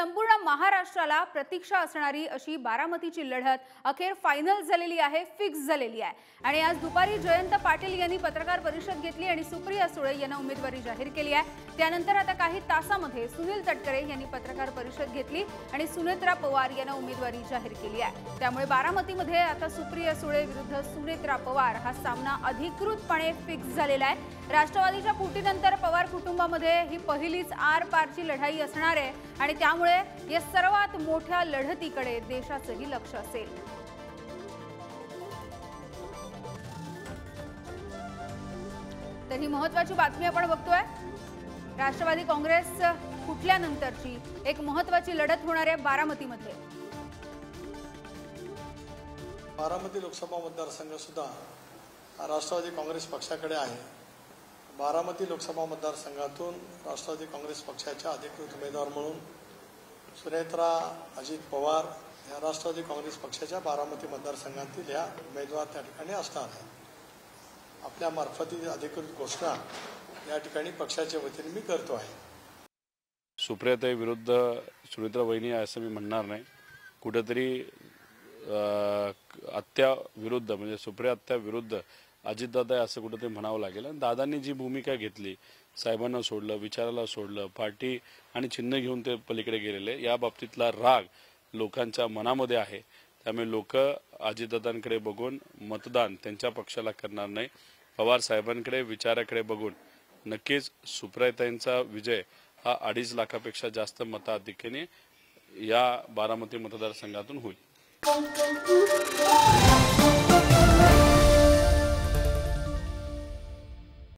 संपूर्ण महाराष्ट्राला प्रतीक्षा असणारी अशी बारामतीची लढत अखेर फायनल झालेली आहे, फिक्स झालेली आहे। आणि आज दुपारी जयंत पाटील यांनी पत्रकार परिषद घेतली आणि सुप्रिया सुळे यांना उमेदवारी जाहीर केली आहे। त्यानंतर आता काही तासांमध्ये सुनील तटकरे यांनी पत्रकार परिषद घेतली आणि सुनेत्रा पवार यांना उमेदवारी जाहीर केली आहे। त्यामुळे बारामतीमध्ये आता सुप्रिया सुळे विरुद्ध सुनेत्रा पवार हा सामना अधिकृतपणे फिक्स झालेला आहे। राष्ट्रवादीच्या फुटीनंतर पवार कुटुंबामध्ये ही पहिलीच आर-पारची लढाई असणार आहे आणि त्यामुळे या सर्वात मोठ्या लढतीकडे देशाचंही लक्ष असेल। तर ही महत्त्वाची बातमी आपण बघतोय। राष्ट्रवादी काँग्रेस फुटल्यानंतरची एक महत्त्वाची लढत होणार आहे बारामतीमध्ये। बारामती लोकसभा मतदारसंघ सुद्धा राष्ट्रवादी काँग्रेस पक्षाकडे आहे। बारामती लोकसभा मतदारसंघातून राष्ट्रवादी काँग्रेस पक्षाच्या अधिकृत उमेदवार म्हणून सुनेत्रा अजित पवार या राष्ट्रवादी काँग्रेस पक्षाच्या बारामती मतदारसंघातील या उमेदवार त्या ठिकाणी असणार आहेत। आपल्या मार्फत अधिकृत घोषणा या ठिकाणी पक्षाच्या वतीने मी करतो आहे। सुप्रियाताई विरुद्ध सुनेत्रा वहिनी असं मी म्हणणार नाही, कुठेतरी आत्या विरुद्ध म्हणजे सुप्रिया आत्या विरुद्ध अजितदादा असं कुठेतरी म्हणावं लागेल। आणि दादांनी जी भूमिका घेतली, साहेबांना सोडलं, विचाराला सोडलं, पार्टी आणि चिन्ह घेऊन ते पलीकडे गेलेले, या बाबतीतला राग लोकांच्या मनामध्ये आहे। त्यामुळे लोक अजितदादांकडे बघून मतदान त्यांच्या पक्षाला करणार नाही, पवार साहेबांकडे विचाराकडे बघून नक्कीच सुप्रियाताईंचा विजय हा 2.5 लाखापेक्षा जास्त मताधिक्याने या बारामती मतदारसंघातून होईल।